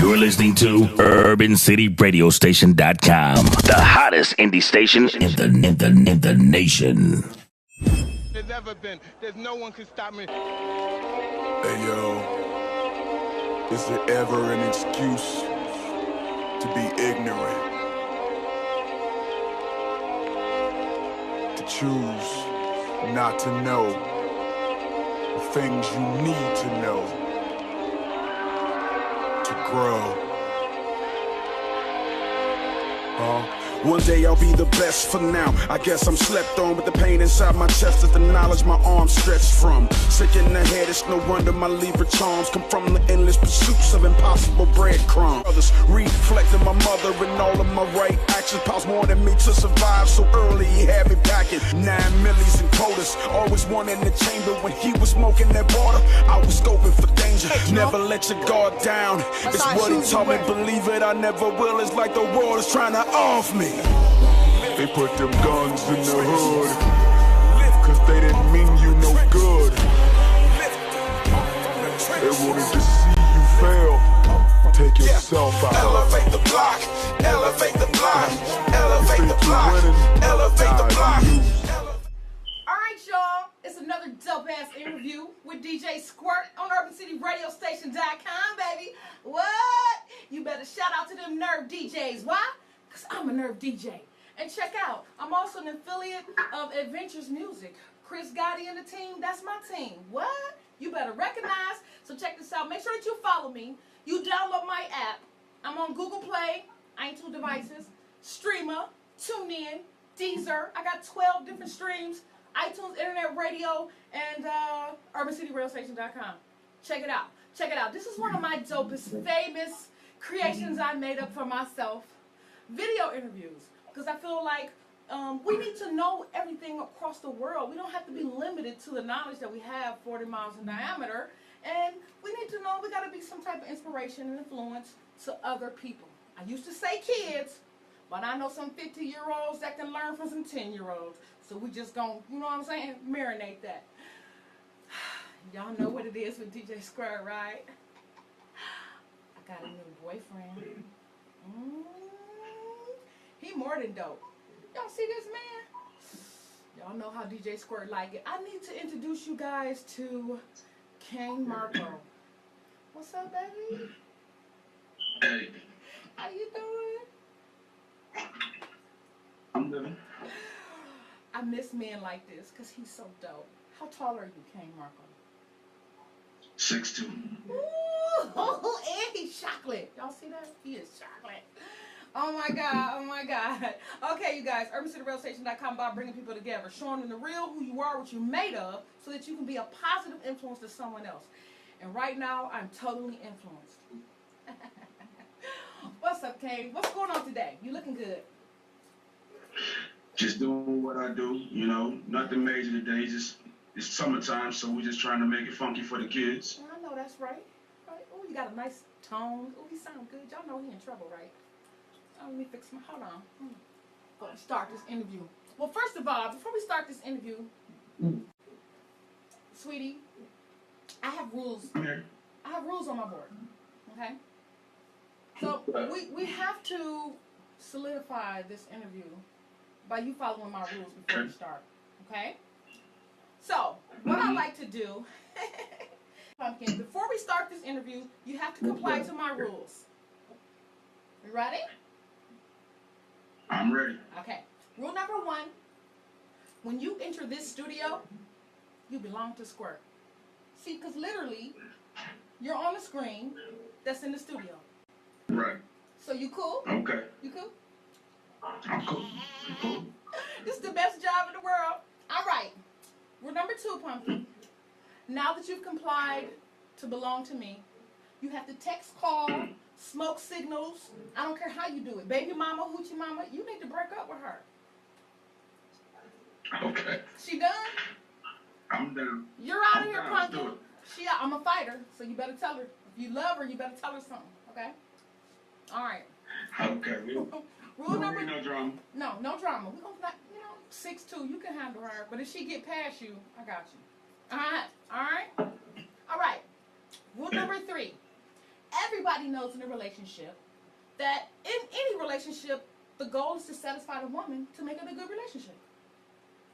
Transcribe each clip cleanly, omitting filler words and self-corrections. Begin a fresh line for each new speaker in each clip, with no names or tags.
You're listening to UrbanCityRadioStation.com, the hottest indie station in the nation.
There's ever been. There's no one can stop me.
Hey yo, is it ever an excuse to be ignorant? To choose not to know the things you need to know to grow. One day I'll be the best. For now, I guess I'm slept on, but the pain inside my chest is the knowledge my arms stretched from. Sick in the head, it's no wonder my lever charms come from the endless pursuits of impossible breadcrumbs. Others reflecting my mother and all of my right actions. Pops wanted me to survive so early, he had me packing 9 millis and quotas. Always one in the chamber when he was smoking that water. I was scoping for danger. Never let your guard down. It's what he taught me. Believe it, I never will. It's like the world is trying to off me. They put them guns in the hood, cause they didn't mean you no good. They wanted to see you fail. Take yourself out. Elevate the block, elevate the block, elevate the block, elevate the block.
Alright, y'all, it's another dope-ass interview with DJ SQUIRT on UrbanCityRadioStation.com, baby. What? You better shout out to them nerve DJs. Why? Because I'm a nerve DJ. And check out, I'm also an affiliate of Adventures Music. Chris Gotti and the team, that's my team. What? You better recognize. So check this out. Make sure that you follow me. You download my app. I'm on Google Play, iTunes devices, Streamer, TuneIn, Deezer. I got 12 different streams, iTunes, Internet Radio, and UrbanCityRadioStation.com. Check it out. Check it out. This is one of my dopest, famous creations I made up for myself. Video interviews. Because I feel like we need to know everything across the world. We don't have to be limited to the knowledge that we have 40 miles in diameter. And we need to know we got to be some type of inspiration and influence to other people. I used to say kids, but I know some 50-year-olds that can learn from some 10-year-olds. So we just gonna, you know what I'm saying, marinate that. Y'all know what it is with DJ SQUIRT, right? I got a new boyfriend. He more than dope. Y'all see this man? Y'all know how DJ SQUIRT like it. I need to introduce you guys to Kcane Markco. What's up, baby?
Hey.
How you doing?
I'm good.
I miss men like this because he's so dope. How tall are you, Kcane Markco?
6'2".
Ooh, and he's chocolate. Y'all see that? He is chocolate. Oh my God, oh my God. Okay, you guys, UrbanCityRadioStation.com about bringing people together, showing them the real, who you are, what you're made of, so that you can be a positive influence to someone else. And right now, I'm totally influenced. What's up, Kcane? What's going on today? You looking good.
Just doing what I do, you know, nothing major today, just, it's summertime, so we're just trying to make it funky for the kids.
I know, that's right. Oh, you got a nice tone. Oh, he sounds good. Y'all know he in trouble, right? Let me fix my, hold on. Before we start this interview. Well, first of all, before we start this interview, sweetie, I have rules.
Here.
I have rules on my board, okay? So we have to solidify this interview by you following my rules before we start, okay? So, what I like to do, Pumpkin, before we start this interview, you have to comply to my rules. You ready?
I'm ready.
Okay. Rule number 1, when you enter this studio, you belong to SQUIRT. See, because literally, you're on the screen that's in the studio.
Right.
So you cool?
Okay.
You cool?
I'm cool. I'm cool.
This is the best job in the world. All right. Rule number 2, Pumpkin. Now that you've complied to belong to me, you have to text, call, smoke signals. I don't care how you do it. Baby mama, hoochie mama, you need to break up with her.
Okay.
She done?
I'm down.
You're out of here,
down. Let's do
Pumpkin.
it.
I'm a fighter, so you better tell her. If you love her, you better tell her something, okay? All right.
Okay.
Rule number...
No drama.
No drama. We're going to, 6'2", you can handle her. But if she get past you, I got you. All right? Rule number 3. everybody knows in a relationship that in any relationship, the goal is to satisfy the woman to make it a good relationship.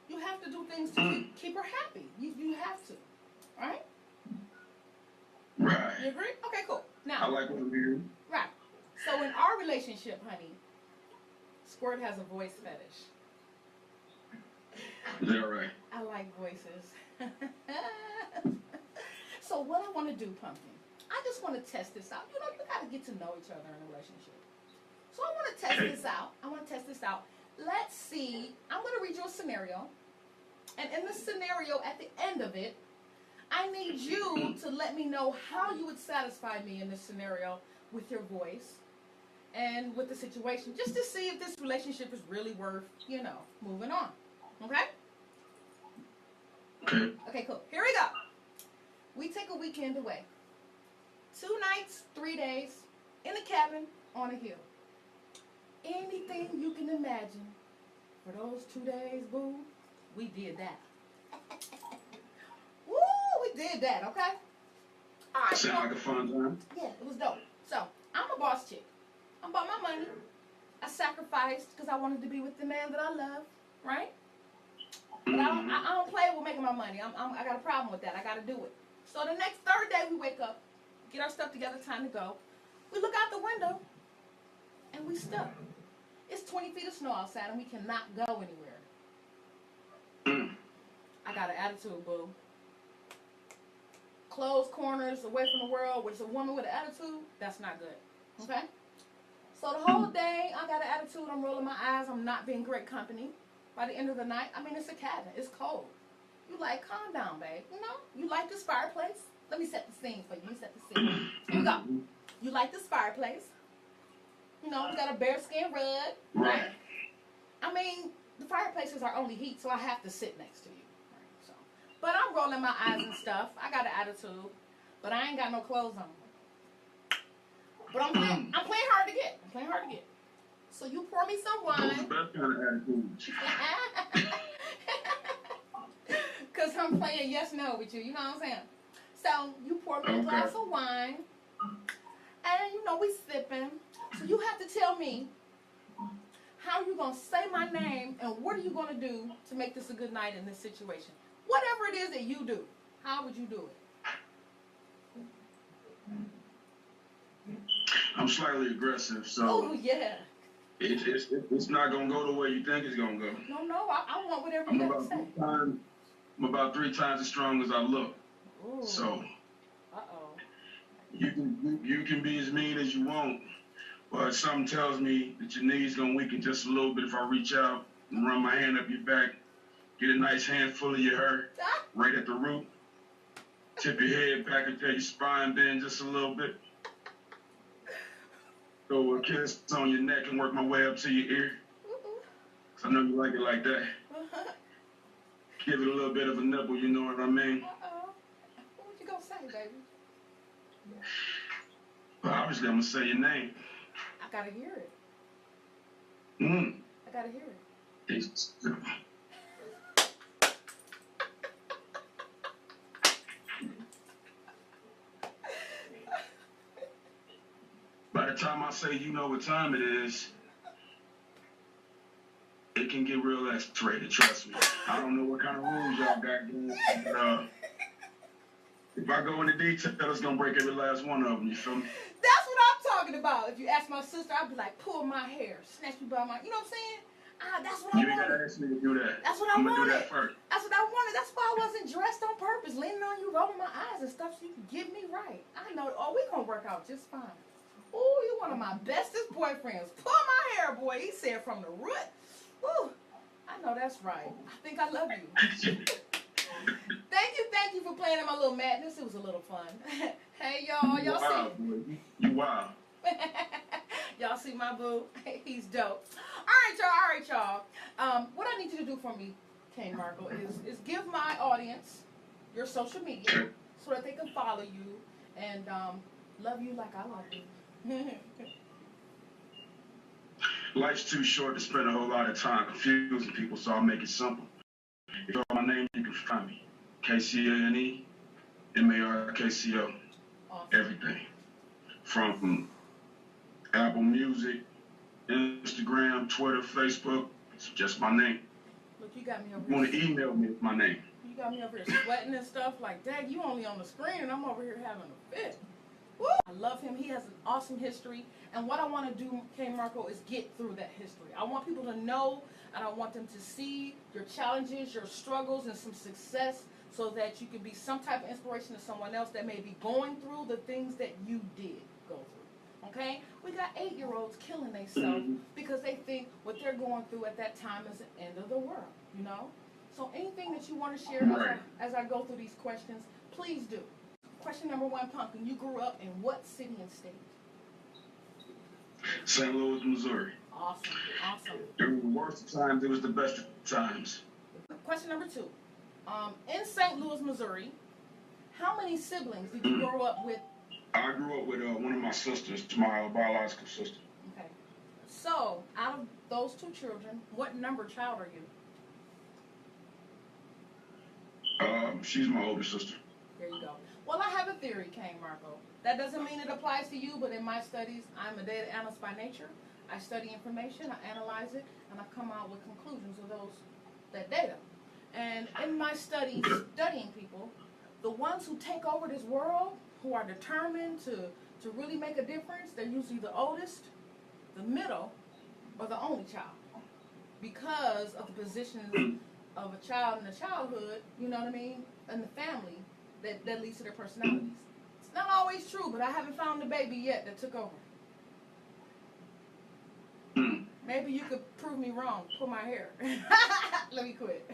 You have to do things to keep her happy. You have to. Right?
Right.
You agree? Okay, cool. Now,
I like what I'm hearing.
right. So in our relationship, honey, Squirt has a voice fetish.
Is that right?
I like voices. So what I want to do, Pumpkin, I just want to test this out. You know, you got to get to know each other in a relationship. So I want to test this out. Let's see. I'm going to read you a scenario. And in the scenario, at the end of it, I need you to let me know how you would satisfy me in this scenario with your voice and with the situation, just to see if this relationship is really worth, you know, moving on. Okay?
Okay.
Okay, cool. Here we go. We take a weekend away. 2 nights, 3 days, in a cabin on a hill. Anything you can imagine. For those 2 days, boo, we did that. Woo, we did that, okay? All right.
Sound like a fun time.
Yeah, it was dope. So, I'm a boss chick. I'm about my money. I sacrificed because I wanted to be with the man that I love, right? But I don't play with making my money. I got a problem with that. I got to do it. So the next third day, we wake up, get our stuff together, time to go. We look out the window, and we stuck. It's 20 feet of snow outside, and we cannot go anywhere. I got an attitude, boo. Closed corners, away from the world, with a woman with an attitude, that's not good. Okay? So the whole day, I got an attitude. I'm rolling my eyes. I'm not being great company. By the end of the night, I mean, it's a cabin. It's cold. You like, calm down, babe. You know? You like this fireplace? Let me set the scene for you. Let me set the scene. Here we go. You like this fireplace? You know, we got a bearskin rug, right? I mean, the fireplace is our only heat, so I have to sit next to you. Right? So, but I'm rolling my eyes and stuff. I got an attitude, but I ain't got no clothes on. But I'm playing hard to get. So you pour me some wine.
That kind of attitude.
Because I'm playing yes, no with you. You know what I'm saying? So you pour me a glass of wine. And, you know, we sipping. So you have to tell me how you're going to say my name and what are you going to do to make this a good night in this situation. Whatever it is that you do, how would you do it?
I'm slightly aggressive, so
Oh, yeah.
it's not going to go the way you think it's going to go.
No, I want whatever you have to say.
I'm about 3 times as strong as I look.
Ooh.
So
Uh-oh.
you can be as mean as you want, but something tells me that your knees going to weaken just a little bit if I reach out and run my hand up your back, get a nice handful of your hair right at the root, tip your head back until your spine bend just a little bit. Go a kiss on your neck and work my way up to your ear. Cause I know you like it like that. Give it a little bit of a nibble, you know what I mean?
Uh-oh. What you gonna say, baby?
But obviously I'm gonna say your name.
I gotta hear it.
I
gotta hear it.
It's, by the time I say you know what time it is, it can get real X-rated, trust me. I don't know what kind of rules y'all got going, but if I go into detail, it's gonna break every last one of them, you feel me?
That's what I'm talking about. If you ask my sister, I'd be like, pull my hair, snatch me by my, you know what I'm saying? That's what I wanted.
You ain't gotta ask me to do that.
That's what I
I'm
wanted.
gonna do that first.
That's what I wanted. That's why I wasn't dressed on purpose, leaning on you, rolling my eyes and stuff so you can get me right. I know, we gonna work out just fine. Ooh, you're one of my bestest boyfriends. Pull my hair, boy. He said from the root. Ooh, I know that's right. I think I love you. Thank you for playing in my little madness. It was a little fun. Hey, y'all see?
You wild.
Y'all see my boo? He's dope. All right, y'all. What I need you to do for me, Kcane Markco, is give my audience your social media so that they can follow you and love you like I love you.
Life's too short to spend a whole lot of time confusing people, so I'll make it simple. If you know my name, you can find me. Kcane Markco.
Awesome.
Everything. from Apple Music, Instagram, Twitter, Facebook. It's just my name.
Look, you got me over
You
here.
want to email me? It's my name.
You got me over here sweating and stuff. Like, dang, you only on the screen, and I'm over here having a fit. Woo! I love him. He has an awesome history. And what I want to do, Kcane Markco, is get through that history. I want people to know, and I want them to see your challenges, your struggles, and some success, so that you can be some type of inspiration to someone else that may be going through the things that you did go through. Okay? We got 8-year-olds killing themselves because they think what they're going through at that time is the end of the world, you know? So anything that you want to share as I go through these questions, please do. Question number 1, Pumpkin. You grew up in what city and state?
St. Louis, Missouri.
Awesome. Awesome.
It was the worst of times. It was the best of times.
Question number 2. In St. Louis, Missouri, how many siblings did you grow up with?
I grew up with one of my sisters, my biological sister.
Okay. So, out of those 2 children, what number child are you?
She's my older sister.
There you go. Well, I have a theory, Kcane Markco. That doesn't mean it applies to you, but in my studies, I'm a data analyst by nature. I study information, I analyze it, and I come out with conclusions of that data. And in my studies, studying people, the ones who take over this world, who are determined to really make a difference, they're usually the oldest, the middle, or the only child. Because of the positions of a child in the childhood, you know what I mean, and the family, that leads to their personalities. It's not always true, but I haven't found the baby yet that took over. Maybe you could prove me wrong. Pull my hair. Let me quit.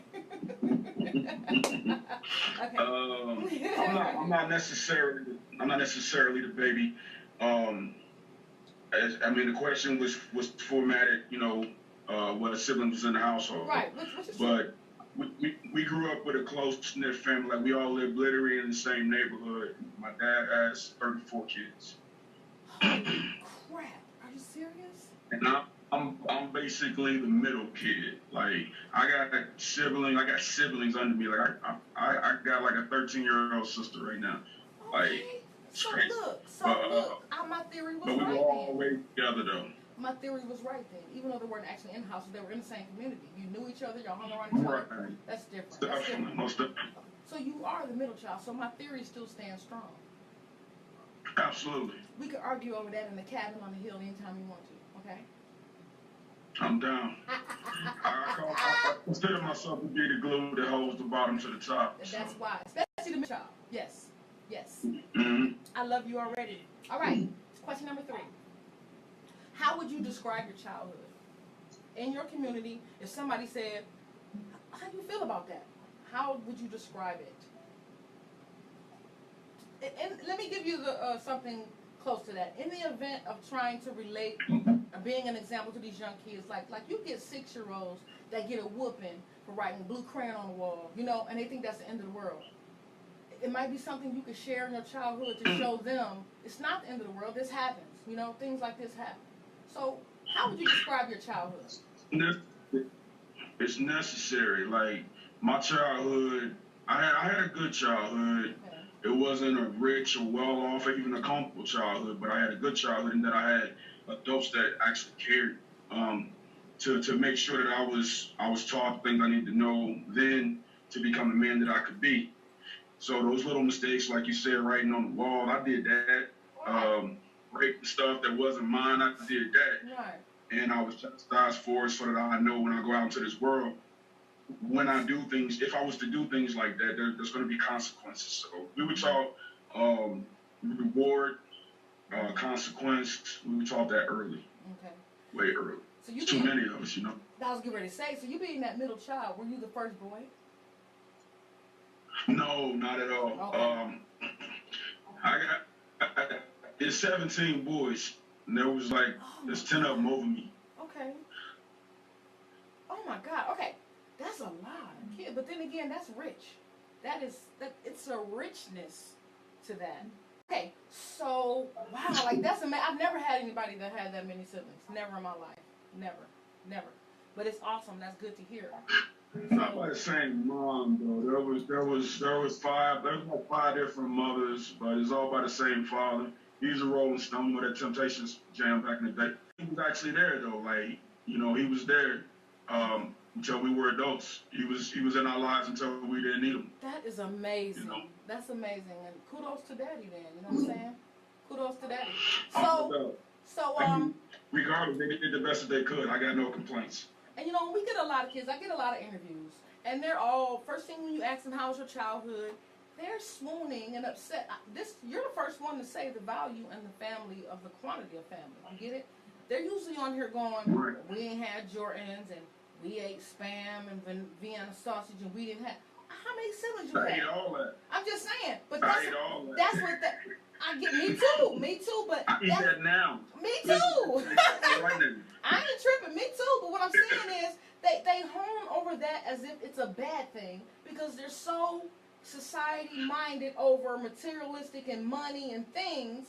Okay.
I'm not necessarily the baby. The question was formatted, what siblings was in the household.
Right. Which is
but
true.
We grew up with a close-knit family. Like, we all lived literally in the same neighborhood. My dad has 34 kids.
Holy crap. Are you serious?
And I'm basically the middle kid. Like, I got siblings under me. Like, I got like a 13-year-old sister right now. Like,
Okay. So
crazy.
Look, my theory was
but we
right
were all
then.
way together though.
My theory was right then. Even though they weren't actually in houses, they were in the same community. You knew each other, y'all hung around each other.
Right.
That's different.
Definitely, most definitely.
So you are the middle child. So my theory still stands strong.
Absolutely.
We could argue over that in the cabin on the hill anytime you want to, okay?
I'm down. I consider myself to be the glue that holds the bottom to the top.
That's why. Especially the middle child. Yes.
Mm-hmm.
I love you already. All right. Question number 3. How would you describe your childhood? In your community, if somebody said, how do you feel about that? How would you describe it? And let me give you something close to that. In the event of trying to relate or being an example to these young kids, like you get 6-year-olds that get a whooping for writing blue crayon on the wall, and they think that's the end of the world. It might be something you could share in your childhood to show them it's not the end of the world. This happens. Things like this happen. So how would you describe your childhood?
It's necessary. Like, my childhood, I had a good childhood.
Okay.
It wasn't a rich or well-off or even a comfortable childhood, but I had a good childhood in that I had adults that actually cared to make sure that I was taught things I needed to know then to become the man that I could be. So those little mistakes, like you said, writing on the wall, I did that. Raping stuff that wasn't mine, I did that.
Right.
And I was chastised for it so that I know when I go out into this world, when I do things, if I was to do things like that, there's going to be consequences. So we were taught reward, consequence. We were taught that early.
Okay.
Way early.
So you
Too many of us,
I was getting ready to say, so you being that middle child, were you the first boy?
No, not at all.
Okay.
There's 17 boys, and there was there's 10 of them over me.
Okay. Oh my God. Okay, that's a lot of kids. But then again, that's rich. It's a richness to that. Okay, so wow, that's amazing. I've never had anybody that had that many siblings. Never in my life. Never. But it's awesome. That's good to hear.
Not by the same mom though. There was 5. There was 5 different mothers, but it's all by the same father. He's a Rolling Stone with that Temptations jam back in the day. He was actually there though, like, you know, he was there until we were adults. He was in our lives until we didn't need him.
That is amazing. You know? That's amazing. And kudos to Daddy then, you know what I'm saying? Kudos to Daddy.
Regardless, they did the best that they could. I got no complaints.
And you know, we get a lot of kids, I get a lot of interviews, and they're all, first thing when you ask them how was your childhood, they're swooning and upset. You're the first one to say the value and the family of the quantity of family. You get it? They're usually on here going, right. We ain't had Jordans, and we ate Spam and Vienna sausage, and we didn't have. How many siblings you have?
I ate all that.
I'm just saying, but
I ate all that.
That's what that. I get me too, but
I eat that now.
Me too.
Right now.
I ain't tripping, me too. But what I'm saying is they hone over that as if it's a bad thing because they're so society-minded over materialistic and money and things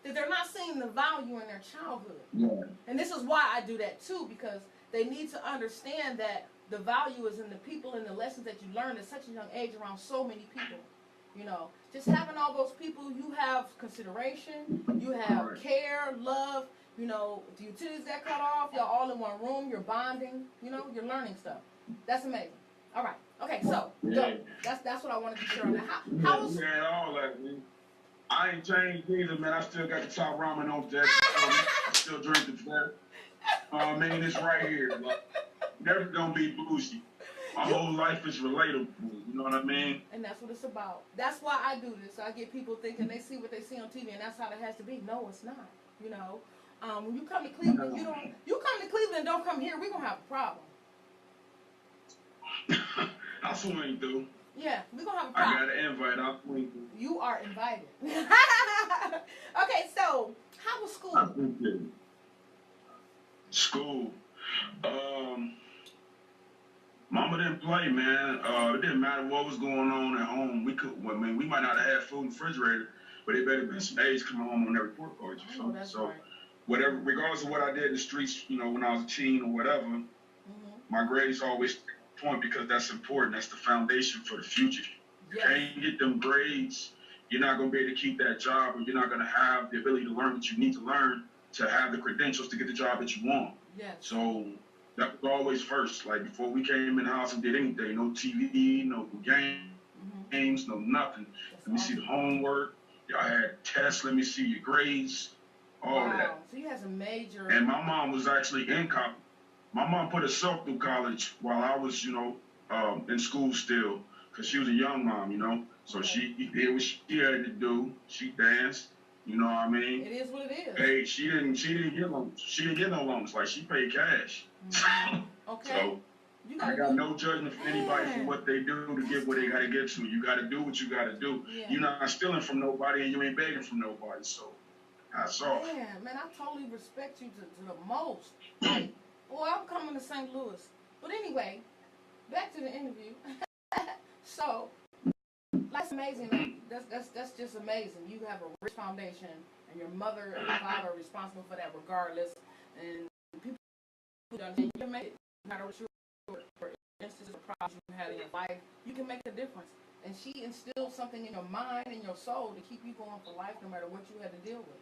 that they're not seeing the value in their childhood.
Yeah.
And this is why I do that too, because they need to understand that the value is in the people and the lessons that you learn at such a young age around so many people. You know, just having all those people, you have consideration, you have care, love. You know, if the utilities got cut off, y'all all in one room, you're bonding, you know, you're learning stuff. That's amazing. All right. Okay, so that's what I wanted to share on that. How was
all that, man. I ain't changed either, man. I still got the top ramen on deck. I still drink the flat. Man, it's right here. Like, never gonna be bougie. My whole life is relatable. You know what I mean?
And that's what it's about. That's why I do this. I get people thinking they see what they see on TV, and that's how it has to be. No, it's not. You know, when you come to Cleveland, you come to Cleveland and don't come here, we're gonna have a problem.
I'll swing through.
Yeah, we're gonna have a problem.
I got an invite. I'll swing through.
You are invited. Okay, so how was school?
School. Mama didn't play, man. It didn't matter what was going on at home. We might not have had food in the refrigerator, but it better been some A's coming home on that report card. You feel me? So, whatever, regardless of what I did in the streets, you know, when I was a teen or whatever, my grades always point because that's important. That's the foundation for the future. If you can't get them grades, you're not going to be able to keep that job, or you're not going to have the ability to learn what you need to learn to have the credentials to get the job that you want.
Yes.
So that was always first. Like before we came in the house and did anything, no TV, no games, no nothing. Let me see the homework. Y'all had tests. Let me see your grades. All that.
So you had some major.
And my mom was actually in college. My mom put herself through college while I was, you know, in school still, because she was a young mom, you know. So she did what she had to do. She danced. You know what I mean?
It is what it is.
Hey, she didn't get loans. She didn't get no loans. Like, she paid cash.
Okay.
So I got no judgment for anybody for what they do to get where they got to get to. You got to do what you got to do.
Yeah.
You're not stealing from nobody, and you ain't begging from nobody. So that's all.
Man, I totally respect you to the most. Like, well, I'm coming to St. Louis. But anyway, back to the interview. So, that's amazing. That's just amazing. You have a rich foundation, and your mother and father are responsible for that regardless. And people who don't think you can make it, no matter what for instances of problems you had in your life, you can make a difference. And she instilled something in your mind and your soul to keep you going for life no matter what you had to deal with.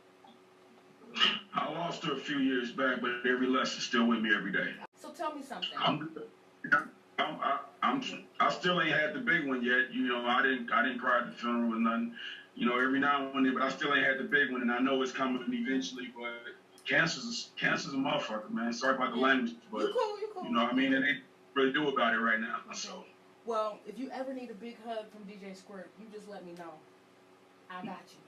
I lost her a few years back, but every lesson's still with me every day.
So tell me something.
I still ain't had the big one yet. You know, I didn't cry at the funeral or nothing. You know, every now and then, but I still ain't had the big one, and I know it's coming eventually. But cancer's a motherfucker, man. Sorry about the language, but
you cool.
You know what I mean? It ain't really do about it right now. So.
Well, if you ever need a big hug from DJ SQUIRT, you just let me know. I got you.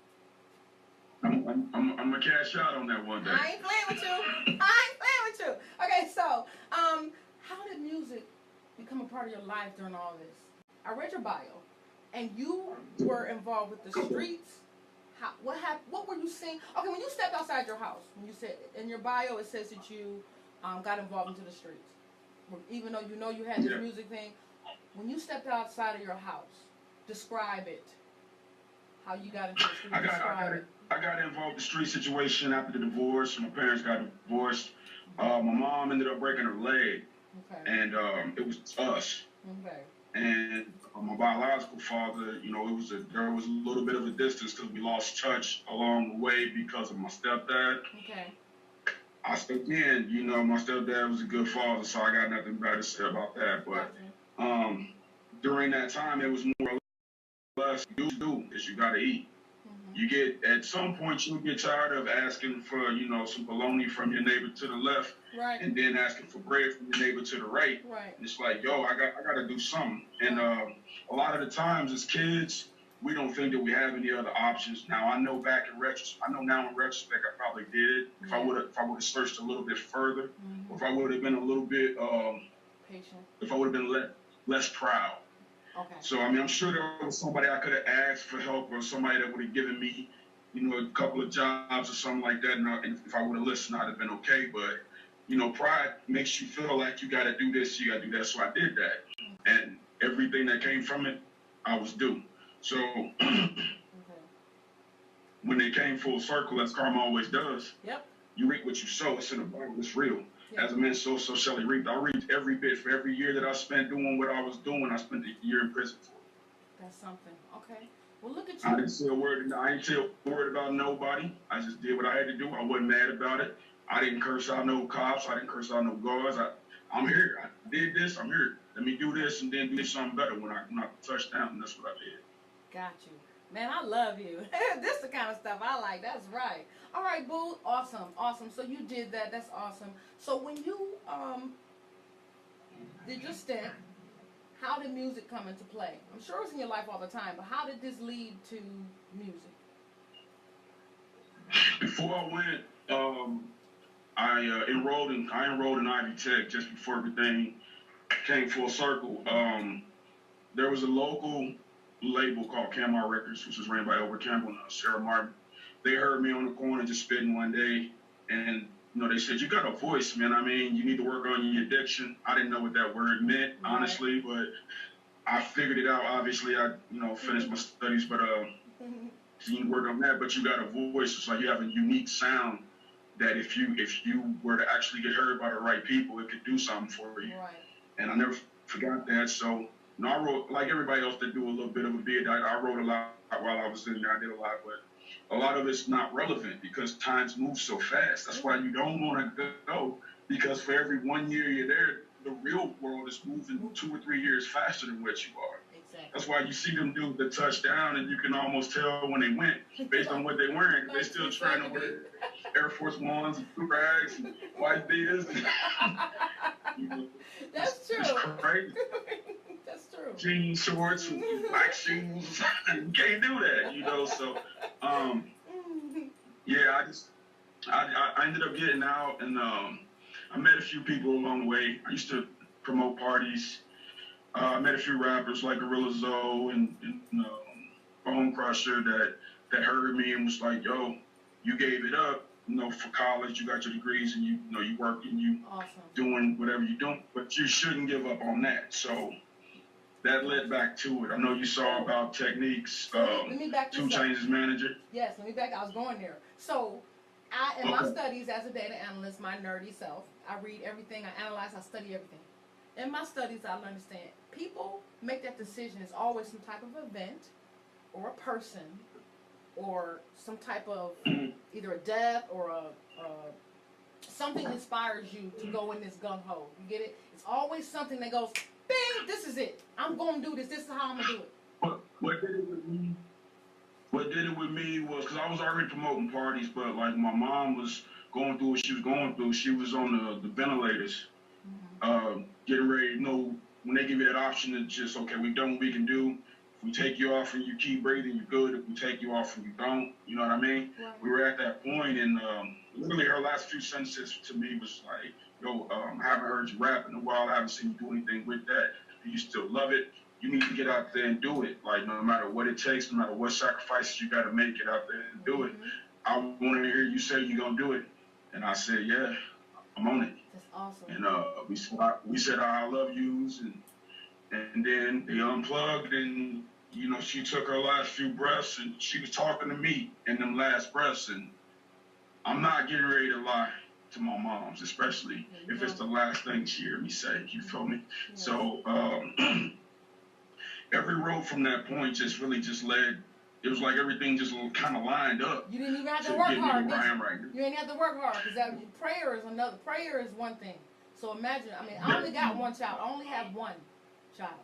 I'm gonna cash out on that one day.
I ain't playing with you. Okay, so how did music become a part of your life during all this? I read your bio, and you were involved with the streets. What happened? What were you seeing? Okay, when you stepped outside your house, when you said in your bio it says that you got involved into the streets, even though you had this music thing. When you stepped outside of your house, describe it. How you got into the streets?
I got involved in the street situation after the divorce. My parents got divorced. My mom ended up breaking her leg, and it was us.
Okay.
And my biological father, you know, there was a little bit of a distance because we lost touch along the way because of my stepdad.
Okay.
Again, you know, my stepdad was a good father, so I got nothing bad to say about that. But during that time, it was more or less you do is you got to eat. You get, at some point, you'll get tired of asking for, you know, some bologna from your neighbor to the left,
right,
and then asking for bread from your neighbor to the right.
Right.
And it's like, yo, I got to do something. And a lot of the times as kids, we don't think that we have any other options. Now I know now in retrospect, I probably did. If I would have searched a little bit further, or if I would have been a little bit
patient, if
I would have been less proud.
Okay.
So, I mean, I'm sure there was somebody I could have asked for help, or somebody that would have given me, you know, a couple of jobs or something like that. And if I would have listened, I'd have been okay. But, you know, pride makes you feel like you got to do this, you got to do that. So I did that. And everything that came from it, I was due. So when it came full circle, as karma always does, you reap what you sow. It's in the Bible. It's real. As a man sow, so shall he reap. I reaped every bit. For every year that I spent doing what I was doing, I spent a year in prison for.
That's something. Okay. Well, look at you.
I didn't say a word. I didn't say a word about nobody. I just did what I had to do. I wasn't mad about it. I didn't curse out no cops. I didn't curse out no guards. I'm here. I did this. I'm here. Let me do this and then do something better when I touched down. And that's what I did.
Got you. Man, I love you. This is the kind of stuff I like. That's right. All right, boo. Awesome. Awesome. So you did that. That's awesome. So when you did your stint, how did music come into play? I'm sure it's in your life all the time, but how did this lead to music?
Before I went, I enrolled in Ivy Tech just before everything came full circle. There was a local label called Kcane Markco, which was ran by Albert Campbell and Sarah Martin. They heard me on the corner just spitting one day, and you know, they said, "You got a voice, man. I mean, you need to work on your diction." I didn't know what that word meant, honestly, but I figured it out. Obviously, I finished my studies, but you need to work on that. But you got a voice. It's like you have a unique sound that if you were to actually get heard by the right people, it could do something for you. Right. And I never forgot that. So, you know, I wrote, like everybody else that do a little bit of a bid, I wrote a lot while I was in there. I did a lot, but a lot of it's not relevant because times move so fast. That's why you don't want to go, because for every 1 year you're there, the real world is moving 2 or 3 years faster than what you are. Exactly. That's why you see them do the touchdown, and you can almost tell when they went based on what they're wearing. They're still trying to wear Air Force Ones and blue rags and white beaters. You know,
that's true.
It's crazy.
That's true.
Jean shorts and black shoes. You can't do that, you know. So, yeah, I ended up getting out, and I met a few people along the way. I used to promote parties. I met a few rappers like Gorilla Zoe and Bone Crusher that heard me and was like, "Yo, you gave it up, you know, for college. You got your degrees, and you work and you doing whatever you're doing, but you shouldn't give up on that." So that led back to it. I know you saw about Techniques, 2 Chainz's manager.
Yes, let me back. I was going there. So, in my studies as a data analyst, my nerdy self, I read everything, I analyze, I study everything. In my studies, I understand people make that decision. It's always some type of event, or a person, or some type of either a death or something inspires you to go in this gung ho. You get it? It's always something that goes, bing, this is it. I'm going to do this. This is how I'm going to do it.
What did it with me was, because I was already promoting parties, but like my mom was going through what she was going through. She was on the ventilators, getting ready, you know, when they give you that option to just, okay, we've done what we can do. If we take you off and you keep breathing, you're good. If we take you off and you don't, you know what I mean? Right. We were at that point, and literally her last few sentences to me was like, "Yo, I haven't heard you rap in a while. I haven't seen you do anything with that. Do you still love it? You need to get out there and do it. Like, no matter what it takes, no matter what sacrifices you got to make, get out there and do it. I want to hear you say you're going to do it." And I said, "Yeah, I'm on it."
That's awesome.
And we said our I love yous, and then they unplugged, and, you know, she took her last few breaths, and she was talking to me in them last breaths, and I'm not getting ready to lie to my moms, especially if it's the last thing she heard me say. You feel me? Yeah. So, every road from that point just really just led. It was like everything just kind of lined up.
You didn't even have to work hard.
Where I am right now.
You ain't have to work hard because prayer is another. Prayer is one thing. So imagine. I mean, I only got one child. I only have one child,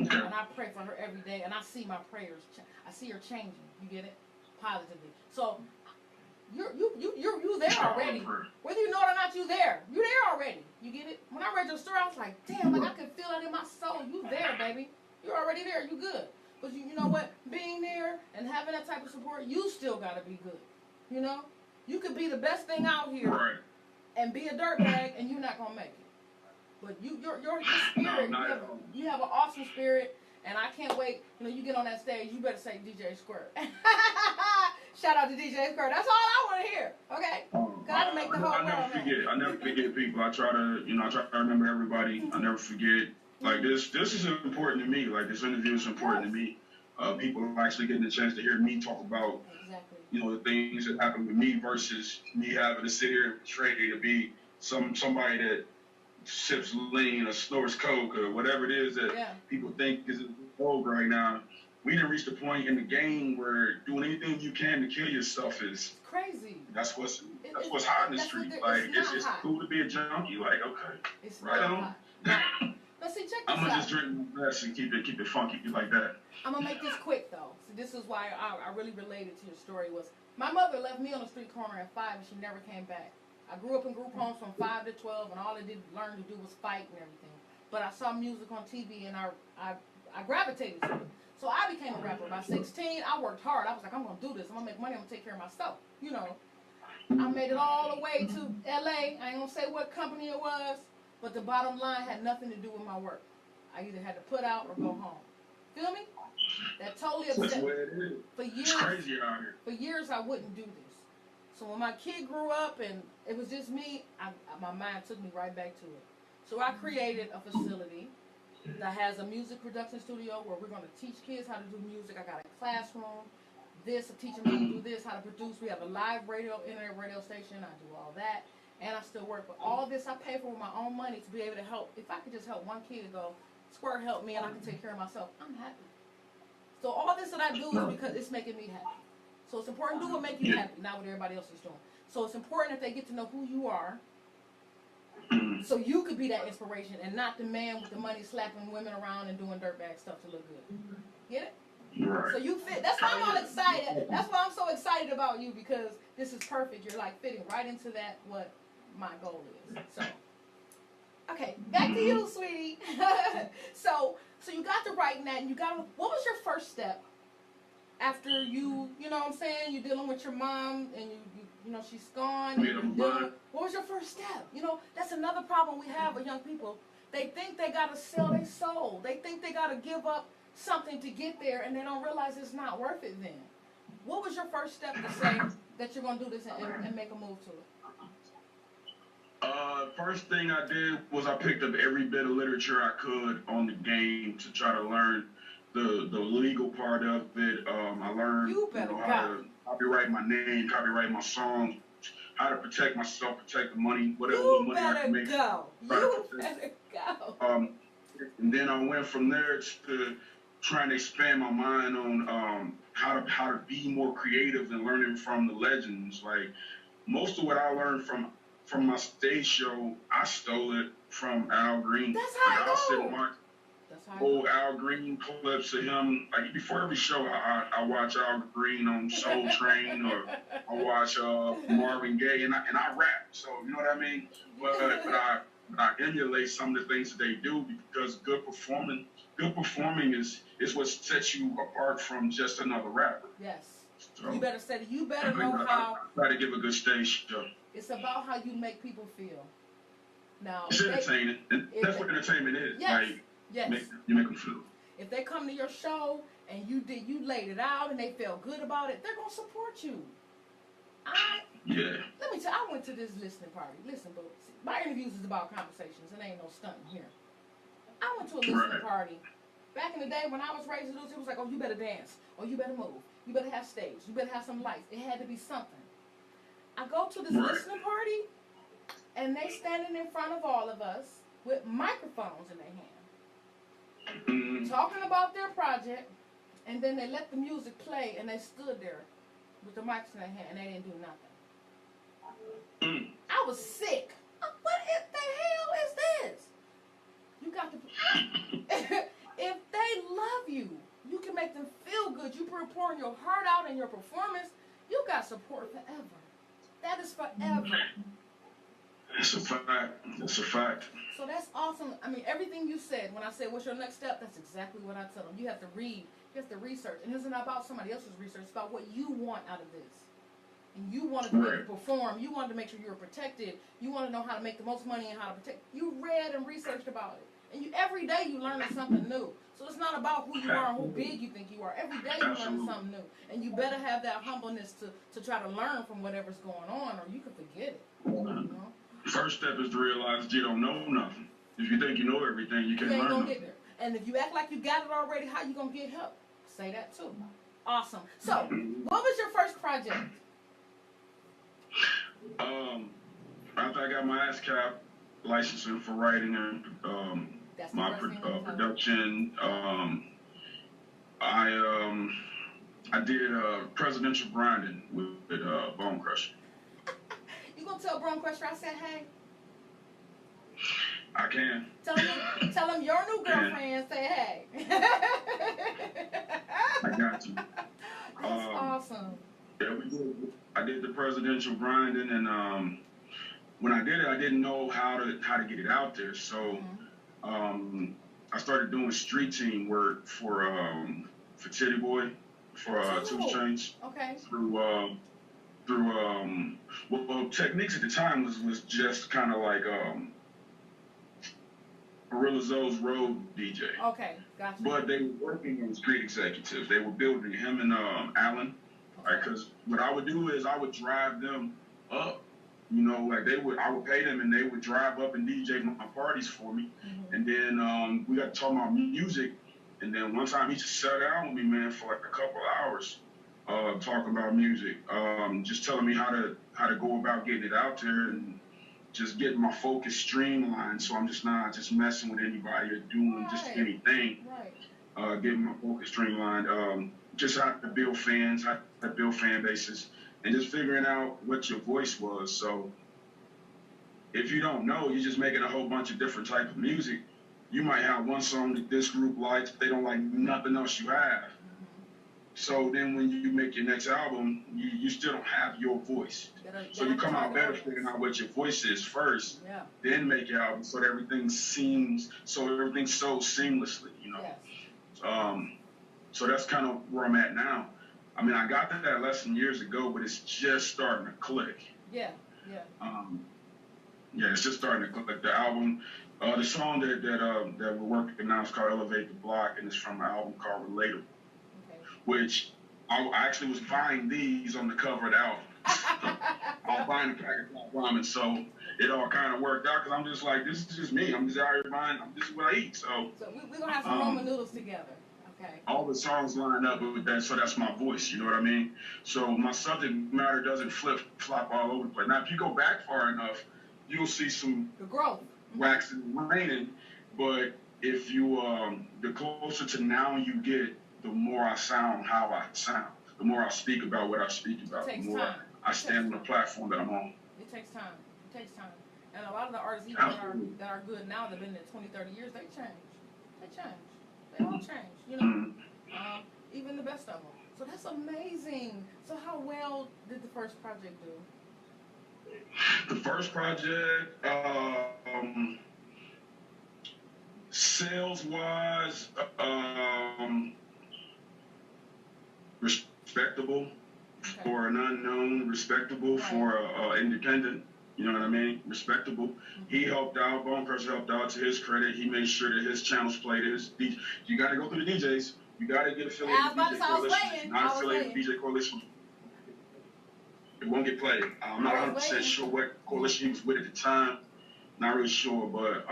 okay.
And I pray for her every day, and I see my prayers. I see her changing. You get it? Positively. So you there already. Whether you know it or not, you there. You there already. You get it? When I read your story, I was like, damn, like I can feel it in my soul. You there, baby. You're already there. You good. But you know what? Being there and having that type of support, you still gotta be good. You know? You could be the best thing out here and be a dirtbag and you're not gonna make it. But your spirit, you have an awesome spirit, and I can't wait. You know, you get on that stage, you better say DJ SQUIRT. Shout out to DJ SQUIRT. That's all I want to hear. Okay? Gotta make the whole world.
I never forget people. I try to remember everybody. I never forget. Like this is important to me. Like this interview is important to me. People actually getting a chance to hear me talk about, the things that happened with me versus me having to sit here and portray to be somebody that sips lean or snores coke or whatever it is that people think is old right now. We didn't reach the point in the game where doing anything you can to kill yourself is
crazy.
That's what's hot in the street. Like it's cool to be a junkie. Like
it's
right on.
But see, check this
I'm gonna
out.
just drink my best and keep it funky like that.
I'm gonna make this quick though. So this is why I really related to your story. Was my mother left me on the street corner at 5 and she never came back. I grew up in group homes from 5 to 12, and all I did learn to do was fight and everything. But I saw music on TV and I gravitated to it. So I became a rapper. By 16, I worked hard. I was like, I'm gonna do this. I'm gonna make money. I'm gonna take care of myself. You know. I made it all the way to LA. I ain't gonna say what company it was. But the bottom line had nothing to do with my work. I either had to put out or go home. Feel me? That totally upset me.
That's the way it is. It's crazy out here.
For years, I wouldn't do this. So when my kid grew up and it was just me, my mind took me right back to it. So I created a facility that has a music production studio where we're going to teach kids how to do music. I got a classroom. I'm teaching them how to do this, how to produce. We have a live internet radio station. I do all that. And I still work. But all this I pay for with my own money to be able to help. If I could just help one kid go, SQUIRT helped me and I can take care of myself, I'm happy. So all this that I do is because it's making me happy. So it's important to do what makes you happy, not what everybody else is doing. So it's important that they get to know who you are so you could be that inspiration and not the man with the money slapping women around and doing dirtbag stuff to look good. Get it?
Right.
So you fit. That's why I'm all excited. That's why I'm so excited about you, because this is perfect. You're like fitting right into that, what my goal is. So, okay, back to you, sweetie. So you got to writing that, and what was your first step after you know what I'm saying, you're dealing with your mom, and you know, she's gone. What was your first step? You know, that's another problem we have with young people. They think they got to sell their soul. They think they got to give up something to get there, and they don't realize it's not worth it then. What was your first step to say that you're going to do this and make a move to it?
First thing I did was I picked up every bit of literature I could on the game to try to learn the legal part of it. I learned how to copyright my name, copyright my songs, how to protect myself, protect the money, whatever money I can make.
You better go.
And then I went from there to trying to expand my mind on how to be more creative and learning from the legends. Like most of what I learned from my stage show, I stole it from Al Green.
That's how I know.
Old Al Green clips of him. Like before every show, I watch Al Green on Soul Train, or I watch Marvin Gaye, and I rap. So you know what I mean. But I emulate some of the things that they do, because good performing is what sets you apart from just another rapper.
Yes.
So,
you better know how.
I try to give a good stage show.
It's about how you make people feel. Now,
it's entertaining. That's what entertainment is.
Yes.
Like, you make them feel.
If they come to your show and you laid it out and they felt good about it, they're gonna support you. Let me tell you, I went to this listening party. Listen, but my interviews is about conversations. It ain't no stunting here. I went to a listening party. Back in the day when I was raised, it was like, oh, you better dance, or you better move, you better have stage, you better have some lights. It had to be something. I go to this listening party, and they standing in front of all of us with microphones in their hand. talking about their project, and then they let the music play, and they stood there with the mics in their hand, and they didn't do nothing. I was sick. What the hell is this? You got to... If they love you, you can make them feel good. You pouring your heart out in your performance, you got support forever. That is forever.
It's a fact. It's a fact.
So that's awesome. I mean, everything you said, when I said, what's your next step, that's exactly what I tell them. You have to read. You have to research. And it's not about somebody else's research. It's about what you want out of this. And you wanted to perform. You wanted to make sure you were protected. You want to know how to make the most money and how to protect. You read and researched about it. And every day you learn something new. So it's not about who you are and how big you think you are. Every day you learn something new. And you better have that humbleness to try to learn from whatever's going on, or you can forget it. You know?
First step is to realize that you don't know nothing. If you think you know everything, you can't learn nothing. Get there.
And if you act like you got it already, how you going to get help? Say that too. Awesome. So, what was your first project?
After I got my ASCAP licensing for writing and my production, I did presidential grinding with Bone Crusher.
You gonna tell Bone Crusher I said hey?
I can.
Tell him your new girlfriend say hey.
I got you.
That's awesome.
Yeah, we did. I did the presidential grinding, and when I did it, I didn't know how to get it out there. So I started doing street team work for Titty Boy, for 2 Chainz. Okay. Well, Techniques at the time was just kind of like Gorilla Zoe's road DJ.
Okay, gotcha.
But they were working on street executives. They were building him and Alan. Because what I would do is I would drive them up, you know, like I would pay them and they would drive up and DJ my parties for me. And then we got to talk about music. And then one time he just sat down with me, man, for like a couple hours, talking about music, just telling me how to go about getting it out there and just getting my focus streamlined. So I'm just not just messing with anybody or doing just anything. Right. Getting my focus streamlined. Just how to build fans, how to build fan bases, and just figuring out what your voice was. So if you don't know, you're just making a whole bunch of different type of music. You might have one song that this group likes, but they don't like nothing else you have. So then when you make your next album, you still don't have your voice. So you come out better figuring out what your voice is first, then make your album so that everything's so seamlessly, you know. Yes. So that's kind of where I'm at now. I mean, I got that lesson years ago, but it's just starting to click. Yeah. It's just starting to click. The album, the song that we're working now is called Elevate the Block, and it's from an album called Relatable, which I actually was buying these on the cover of the album. I was buying a pack of ramen, so it all kind of worked out because I'm just like, this is just me. I'm just out here buying, this is what I eat. So
we're going to have some ramen noodles together. Okay.
All the songs line up with that, so that's my voice, you know what I mean? So my subject matter doesn't flip-flop all over the place. Now, if you go back far enough, you'll see some
growth,
waxing and waning, but if you, the closer to now you get, the more I sound how I sound, the more I speak about what I speak about, the more I stand on the platform that I'm on.
It takes time. It takes time. And a lot of the artists that are good now, that have been there 20, 30 years, they change. They all change, you know, even the best of them. So that's amazing. So how well did the first project do?
The first project, sales-wise, respectable for an unknown, respectable for independent. You know what I mean? Respectable. He helped out. Bone Crusher helped out. To his credit, he made sure that his channels played his. You got to go through the DJs. You got to get affiliated with DJ Coalition. Not affiliated with DJ Coalition. It won't get played. I'm not 100% sure what coalition he was with at the time. Not really sure, but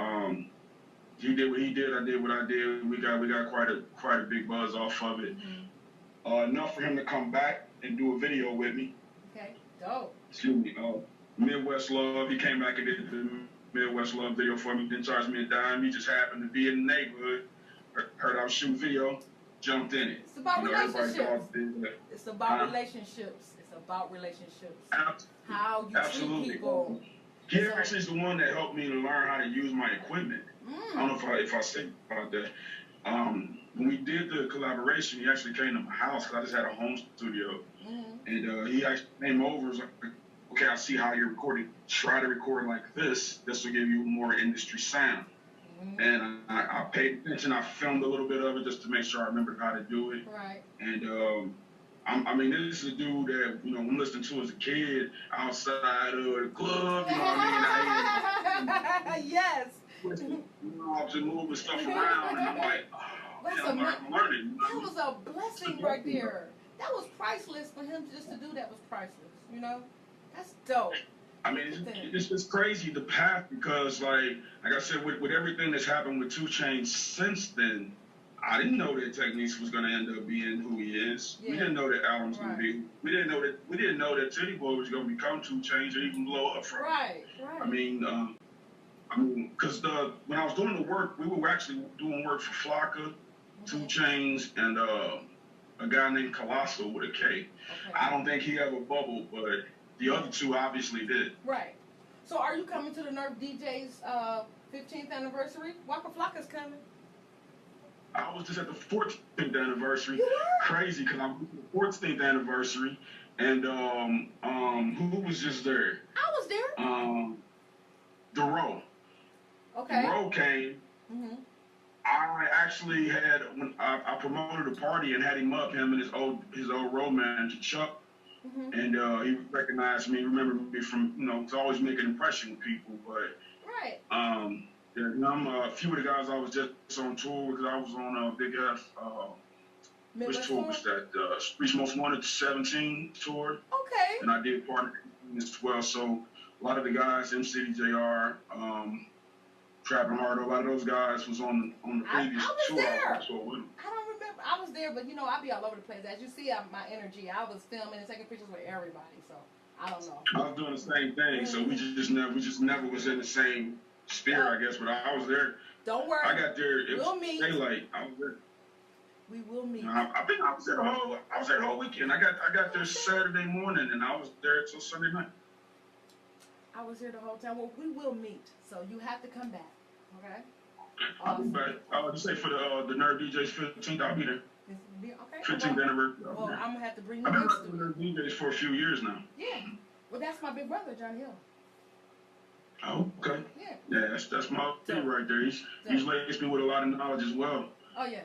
he did what he did. I did what I did. We got quite a big buzz off of it. Enough for him to come back and do a video with me.
Okay, dope.
Excuse me. Midwest Love. He came back and did the Midwest Love video for me. Didn't charge me a dime. He just happened to be in the neighborhood. heard I was shooting video, jumped in it.
It's about relationships. It's about relationships. It's about relationships. How you treat people.
He actually is the one that helped me to learn how to use my equipment. I don't know if I say about that. When we did the collaboration, he actually came to my house because I just had a home studio. And he actually came over and was like, okay, I see how you're recording. Try to record like this. This will give you more industry sound. And I paid attention. I filmed a little bit of it just to make sure I remembered how to do it.
Right.
And I mean, this is a dude that, you know, I'm listening to as a kid outside of the club, you know what I mean?
Yes.
You know, I was just moving stuff around, and I'm like, oh, I'm learning.
That was a blessing right there. That was priceless for him just to do that was priceless, you know? That's dope.
I mean, it's just crazy, the path, because, like I said, with everything that's happened with 2 Chainz since then, I didn't know that Techniques was going to end up being who he is. Yeah. We didn't know that Alan was going to be. We didn't know that Titty Boy was going to become 2 Chainz or even blow up from.
Right.
I mean, because when I was doing the work, we were actually doing work for Flocka, 2 Chainz, and a guy named Colossal with a K. Okay. I don't think he ever bubbled, but the other 2 obviously did.
Right. So are you coming to the Nerve DJ's 15th anniversary? Waka Flocka's coming.
I was just at the 14th anniversary. Crazy, because I'm at the 14th anniversary, and who was just there?
I was there.
Dero.
Okay.
Dero came. I actually had, when I promoted a party and had him up, him and his old road manager Chuck, and he recognized me, remembered me from, you know, to always make an impression with people, but a few of the guys I was just on tour because I was on a big ass which tour was that? Streets Most Wanted 17 tour.
Okay.
And I did part of it as well. So a lot of the guys, MCDJR, Trapping Hard, a lot of those guys was on the previous tour.
I don't remember. I was there, but you know, I be all over the place. As you see, my energy. I was filming and taking pictures with everybody, so I don't know.
I was doing the same thing, so we just never was in the same spirit, I guess. But I was there.
Don't worry.
I got there. It was
meet.
daylight. I was there.
We will meet.
I think I was there the whole weekend. I got there Saturday morning, and I was there till Sunday night.
I was here the whole time. Well, we will meet, so you have to come back. Okay.
I'll be back. Just say for the Nerve DJs 15th, I'll be there.
Okay.
15th anniversary.
Well, I'm gonna have to bring you.
I've been working with Nerve DJs for a few years now.
Yeah. Well, that's my big brother, Johnny Hill.
Oh, okay. Yeah, that's my dude right there. He's laced me with a lot of knowledge as well.
Oh yeah.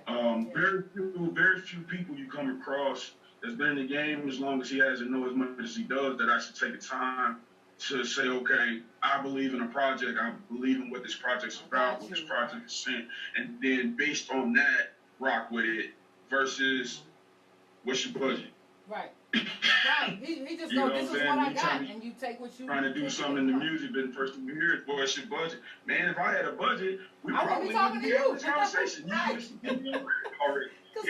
Very few people you come across that's been in the game as long as he has and know as much as he does that actually take the time to say, okay, I believe in a project, I believe in what this project's about, what this project is saying, and then based on that, rock with it versus what's your budget.
Right. Right. He just goes, this is what I got, and you take what you
trying to do something in the music, but the first thing you hear is, boy, what's your budget? Man, if I had a budget, we probably wouldn't be having this conversation.
Right.
Already.
Because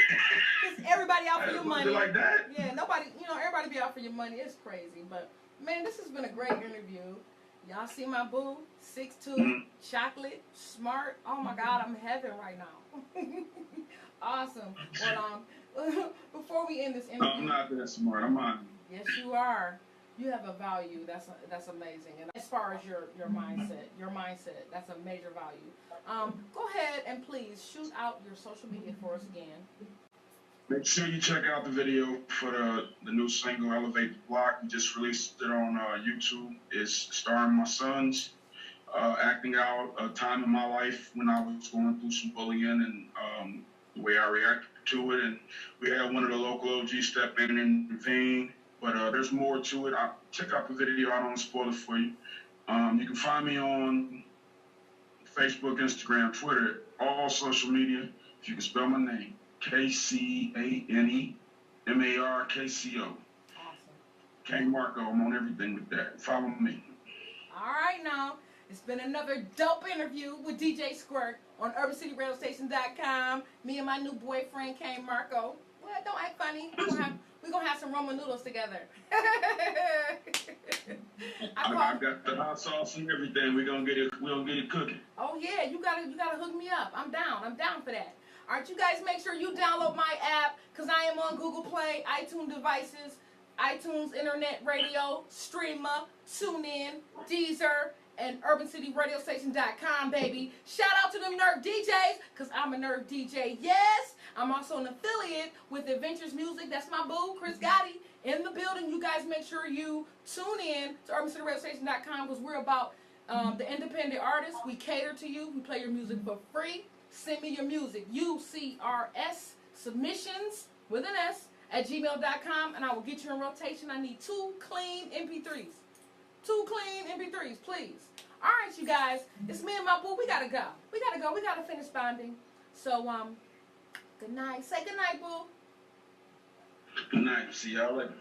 everybody out for your money.
Like that?
Yeah, everybody be out for your money. It's crazy. But, man, this has been a great interview. Y'all see my boo? 6'2", chocolate, smart. Oh, my God, I'm in heaven right now. Awesome. Well, before we end this interview.
I'm not that smart. I'm on.
Yes, you are. You have a value. That's amazing. And as far as your mindset, that's a major value. Go ahead and please shoot out your social media for us again.
Make sure you check out the video for the new single, Elevate the Block. We just released it on YouTube. It's starring my sons, acting out a time in my life when I was going through some bullying and the way I reacted to it. And we had one of the local OGs step in and intervene. But there's more to it. Check out the video. I don't want to spoil it for you. You can find me on Facebook, Instagram, Twitter, all social media. If you can spell my name, Kcane Markco.
Awesome.
Kcane Markco. I'm on everything with that. Follow me.
All right, now. It's been another dope interview with DJ SQUIRT on UrbanCityRadioStation.com. Me and my new boyfriend, Kcane Markco. Well, don't act funny. We're going to have some ramen noodles together.
I got the hot sauce and everything. We're gonna get it cooking.
Oh yeah, you gotta hook me up. I'm down for that. All right, you guys make sure you download my app because I am on Google Play, iTunes devices, iTunes Internet Radio, Streamer, TuneIn, Deezer, and UrbanCityRadioStation.com, baby. Shout out to them Nerve DJs because I'm a Nerve DJ, yes. I'm also an affiliate with Adventures Music. That's my boo, Chris Gotti, in the building. You guys make sure you tune in to UrbanCityRadioStation.com because we're about the independent artists. We cater to you. We play your music for free. Send me your music, UCRS submissions with an S at gmail.com, and I will get you in rotation. I need 2 clean MP3s. 2 clean MP3s, please. All right, you guys. It's me and my boo. We gotta go. We gotta finish bonding. So, good night. Say good night, boo.
Good night. See y'all later.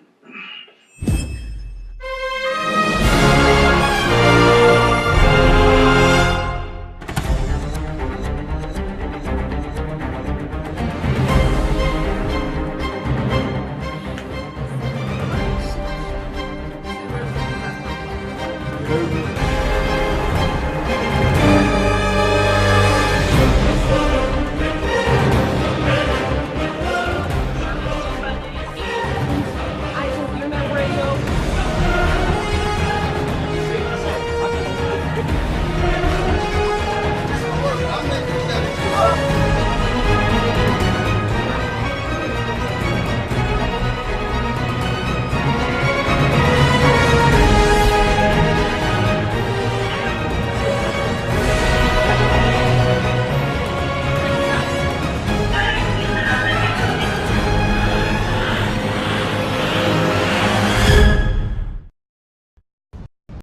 Baby.